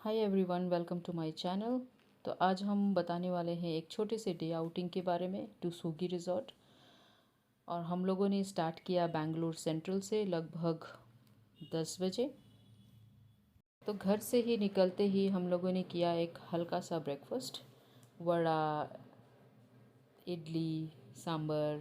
Hi everyone, welcome to my channel. तो आज हम बताने वाले हैं एक छोटे से डे आउटिंग के बारे में टू सूगी रिजॉर्ट। और हम लोगों ने स्टार्ट किया बेंगलोर सेंट्रल से लगभग 10 बजे। तो घर से ही निकलते ही हम लोगों ने किया एक हल्का सा ब्रेकफास्ट, वड़ा, इडली, सांभर।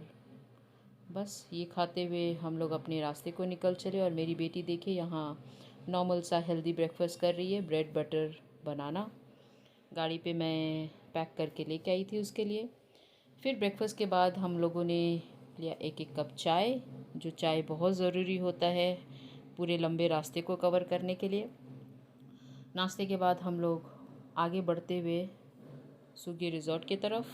बस ये खाते हुए हम लोग अपने रास्ते को निकल चले। और मेरी बेटी देखिए यहाँ नॉर्मल सा हेल्दी ब्रेकफास्ट कर रही है, ब्रेड बटर बनाना। गाड़ी पे मैं पैक करके लेके आई थी उसके लिए। फिर ब्रेकफास्ट के बाद हम लोगों ने लिया एक एक कप चाय, जो चाय बहुत ज़रूरी होता है पूरे लंबे रास्ते को कवर करने के लिए। नाश्ते के बाद हम लोग आगे बढ़ते हुए सूगी रिज़ॉर्ट की तरफ।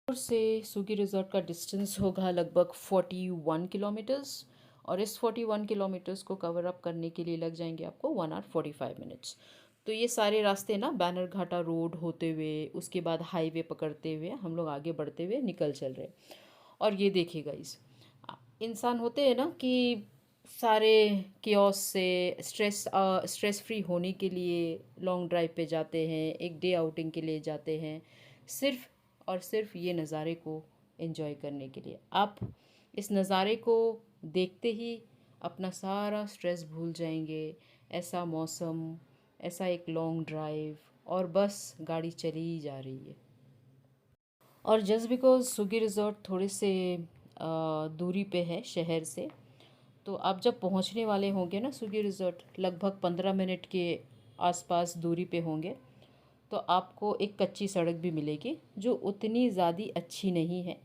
से सूगी रिज़ॉर्ट का डिस्टेंस होगा लगभग 41 किलोमीटर्स। और इस 41 किलोमीटर्स को कवर अप करने के लिए लग जाएंगे आपको 1 आवर 45 मिनट्स। तो ये सारे रास्ते ना बैनर घाटा रोड होते हुए, उसके बाद हाईवे पकड़ते हुए हम लोग आगे बढ़ते हुए निकल चल रहे। और ये देखिए गाइस, इंसान होते हैं ना कि सारे कियोस से स्ट्रेस फ्री होने के लिए लॉन्ग ड्राइव पे जाते हैं, एक डे आउटिंग के लिए जाते हैं, सिर्फ और सिर्फ ये नज़ारे को एंजॉय करने के लिए। आप इस नज़ारे को देखते ही अपना सारा स्ट्रेस भूल जाएंगे। ऐसा मौसम, ऐसा एक लॉन्ग ड्राइव, और बस गाड़ी चली ही जा रही है। और जस्ट बिकॉज सूगी रिज़ॉर्ट थोड़े से दूरी पे है शहर से, तो आप जब पहुंचने वाले होंगे ना सूगी रिज़ॉर्ट, लगभग 15 मिनट के आसपास दूरी पे होंगे, तो आपको एक कच्ची सड़क भी मिलेगी जो उतनी ज़्यादा अच्छी नहीं है।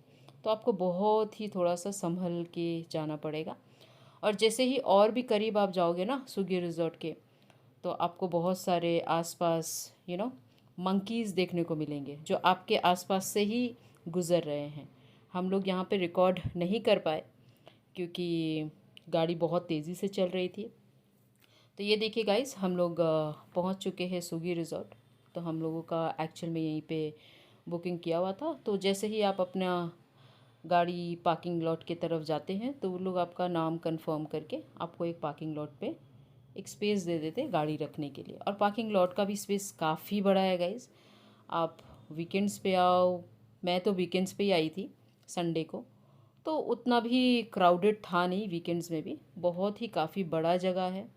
तो आपको बहुत ही थोड़ा सा संभल के जाना पड़ेगा। और जैसे ही और भी करीब आप जाओगे ना सूगी रिज़ॉर्ट के, तो आपको बहुत सारे आसपास मंकीज़ देखने को मिलेंगे जो आपके आसपास से ही गुज़र रहे हैं। हम लोग यहाँ पे रिकॉर्ड नहीं कर पाए क्योंकि गाड़ी बहुत तेज़ी से चल रही थी। तो ये देखिए गाइस, हम लोग पहुँच चुके हैं सूगी रिज़ॉर्ट। तो हम लोगों का एक्चुअल में यहीं पे बुकिंग किया हुआ था। तो जैसे ही आप अपना गाड़ी पार्किंग लॉट की तरफ जाते हैं, तो वो लोग आपका नाम कंफर्म करके आपको एक पार्किंग लॉट पे एक स्पेस दे देते गाड़ी रखने के लिए। और पार्किंग लॉट का भी स्पेस काफ़ी बड़ा है गाइस। आप वीकेंड्स पे आओ, मैं तो वीकेंड्स पे ही आई थी संडे को, तो उतना भी क्राउडेड था नहीं। वीकेंड्स में भी बहुत ही काफ़ी बड़ा जगह है।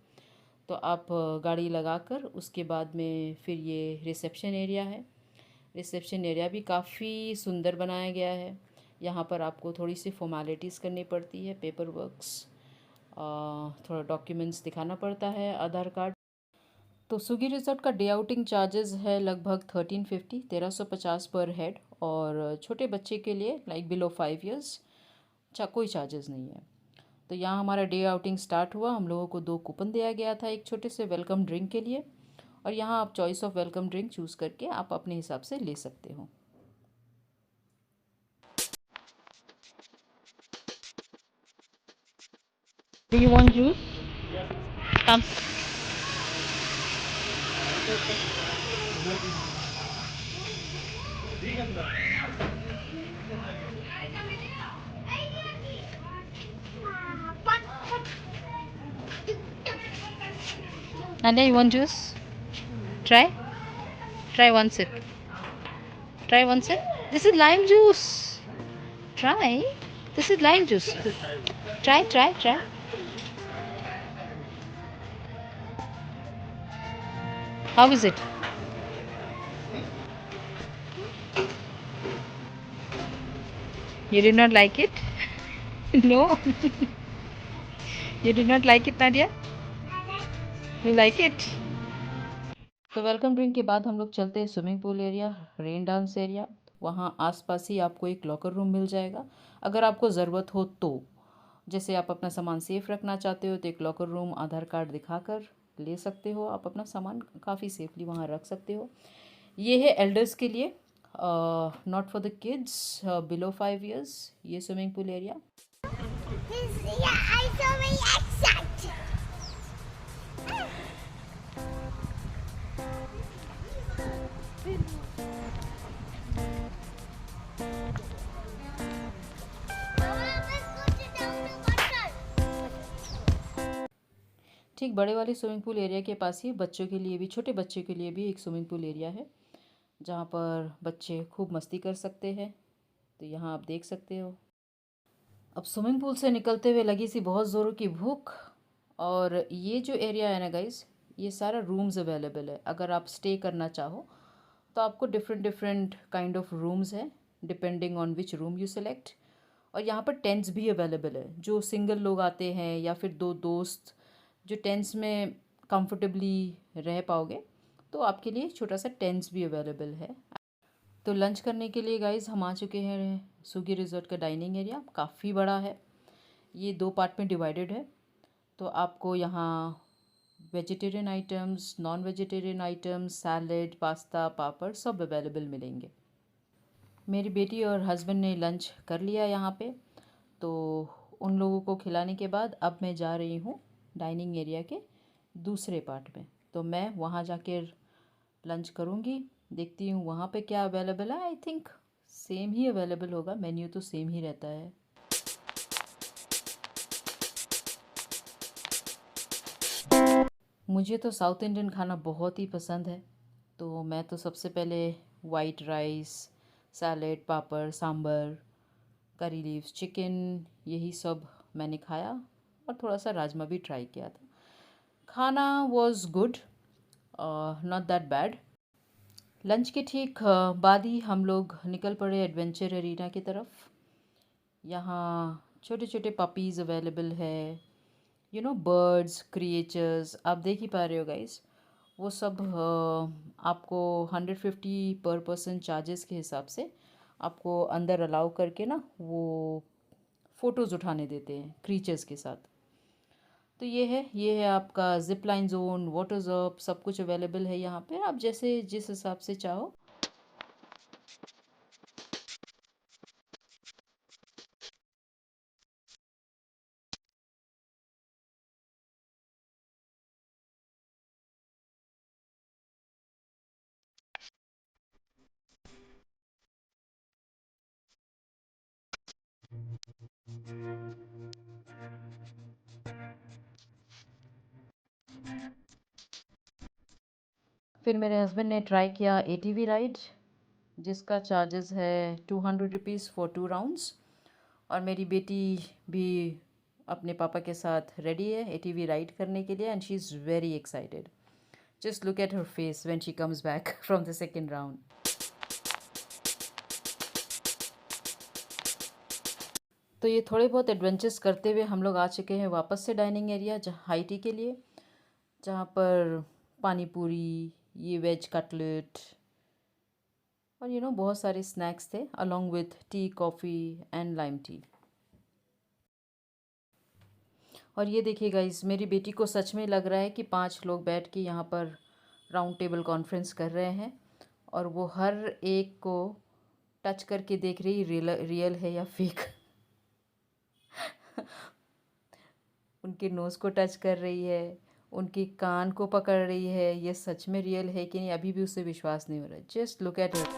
तो आप गाड़ी लगाकर उसके बाद में फिर ये रिसेप्शन एरिया है। रिसेप्शन एरिया भी काफ़ी सुंदर बनाया गया है। यहाँ पर आपको थोड़ी सी फॉर्मेलिटीज़ करनी पड़ती है, पेपर वर्क्स, थोड़ा डॉक्यूमेंट्स दिखाना पड़ता है, आधार कार्ड। तो सूगी रिज़ॉर्ट का डे आउटिंग चार्जेस है लगभग 1350 पर हेड। और छोटे बच्चे के लिए लाइक बिलो 5 ईयर्स कोई चार्जेस नहीं है। तो यहाँ हमारा डे आउटिंग स्टार्ट हुआ। हम लोगों को 2 कूपन दिया गया था एक छोटे से वेलकम ड्रिंक के लिए। और यहाँ आप choice of welcome drink choose करके आप अपने हिसाब से ले सकते हो। Do you want juice? Come. Nadia, you want juice? Try. Try one sip. Try one sip. This is lime juice. Try. This is lime juice. Try, try, try. How is it? You did not like it? No. You did not like it, Nadia? You like it? तो welcome drink के बाद हम लोग चलते हैं swimming pool area, rain dance area. वहाँ आसपास ही आपको एक लॉकर रूम मिल जाएगा अगर आपको ज़रूरत हो तो। जैसे आप अपना सामान सेफ़ रखना चाहते हो तो एक लॉकर रूम आधार कार्ड दिखाकर ले सकते हो। आप अपना सामान काफ़ी सेफली वहाँ रख सकते हो। ये है एल्डर्स के लिए, not for the kids below 5 years, ये स्विमिंग पूल एरिया। ठीक बड़े वाले स्विमिंग पूल एरिया के पास ही बच्चों के लिए भी, छोटे बच्चों के लिए भी एक स्विमिंग पूल एरिया है जहाँ पर बच्चे खूब मस्ती कर सकते हैं। तो यहाँ आप देख सकते हो। अब स्विमिंग पूल से निकलते हुए लगी सी बहुत ज़ोरों की भूख। और ये जो एरिया है ना गाइस, ये सारा रूम्स अवेलेबल है। अगर आप स्टे करना चाहो तो आपको different different kind of rooms हैं, depending on which room you select. और यहाँ पर टेंट्स भी अवेलेबल है। जो सिंगल लोग आते हैं या फिर दो दोस्त जो टेंट्स में कंफर्टेबली रह पाओगे, तो आपके लिए छोटा सा टेंट्स भी अवेलेबल है। तो लंच करने के लिए गाइस हम आ चुके हैं सुगी रिजॉर्ट का डाइनिंग एरिया। काफ़ी बड़ा है, ये 2 पार्ट में डिवाइडेड है। तो आपको यहाँ vegetarian items, non vegetarian items, salad, pasta, पापड़ सब अवेलेबल मिलेंगे। मेरी बेटी और हस्बैंड ने लंच कर लिया यहाँ पे। तो उन लोगों को खिलाने के बाद अब मैं जा रही हूँ डाइनिंग एरिया के दूसरे पार्ट में। तो मैं वहाँ जाकर लंच करूँगी। देखती हूँ वहाँ पे क्या अवेलेबल है। I think same he available होगा, मेन्यू तो सेम ही रहता है। मुझे तो साउथ इंडियन खाना बहुत ही पसंद है। तो मैं तो सबसे पहले वाइट राइस, सैलेड, पापड़, सांभर, करी लीव्स, चिकन, यही सब मैंने खाया। और थोड़ा सा राजमा भी ट्राई किया था। खाना was good, not that bad. Lunch के ठीक बाद ही हम लोग निकल पड़े एडवेंचर एरिना की तरफ। यहाँ छोटे छोटे पपीज़ अवेलेबल है, यू नो बर्ड्स, क्रिएचर्स, आप देख ही पा रहे हो गाइस। वो सब आपको 150 पर पर्सन चार्जेस के हिसाब से आपको अंदर अलाउ करके ना वो फ़ोटोज़ उठाने देते हैं क्रीचर्स के साथ। तो ये है आपका zip line zone, water job, सब कुछ अवेलेबल है यहाँ पे। आप जैसे जिस हिसाब से चाहो। फिर मेरे हस्बैंड ने ट्राई किया एटीवी राइड, जिसका चार्जेस है 200 रुपीज़ फॉर 2 राउंड्स। और मेरी बेटी भी अपने पापा के साथ रेडी है एटीवी राइड करने के लिए, and she is very excited. Just look at her face when she comes back from the second round. तो ये थोड़े बहुत एडवेंचर्स करते हुए हम लोग आ चुके हैं वापस से डाइनिंग एरिया जहाँ हाई टी के लिए, जहाँ पर पानी पूरी, ये वेज कटलेट और बहुत सारे स्नैक्स थे along with T, coffee and lime T. और ये देखिए गाइस, मेरी बेटी को सच में लग रहा है कि 5 लोग बैठ के यहाँ पर राउंड टेबल कॉन्फ्रेंस कर रहे हैं। और वो हर एक को टच करके देख रही रियल है या फेक। उनके नोज़ को टच कर रही है, उनके कान को पकड़ रही है, ये सच में रियल है कि नहीं अभी भी उसे विश्वास नहीं हो रहा है। Just look at it.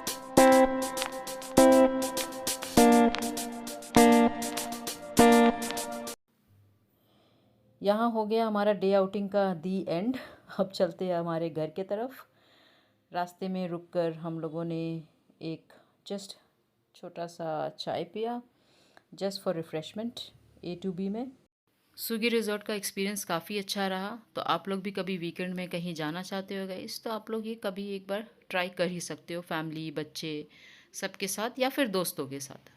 यहाँ हो गया हमारा डे आउटिंग का दी एंड। अब चलते हैं हमारे घर के तरफ। रास्ते में रुककर हम लोगों ने एक जस्ट छोटा सा चाय पिया, just for refreshment A to B में। सुगी रिज़ॉर्ट का एक्सपीरियंस काफ़ी अच्छा रहा। तो आप लोग भी कभी वीकेंड में कहीं जाना चाहते हो गाइस, तो आप लोग ये कभी एक बार ट्राई कर ही सकते हो, फैमिली, बच्चे सबके साथ या फिर दोस्तों के साथ।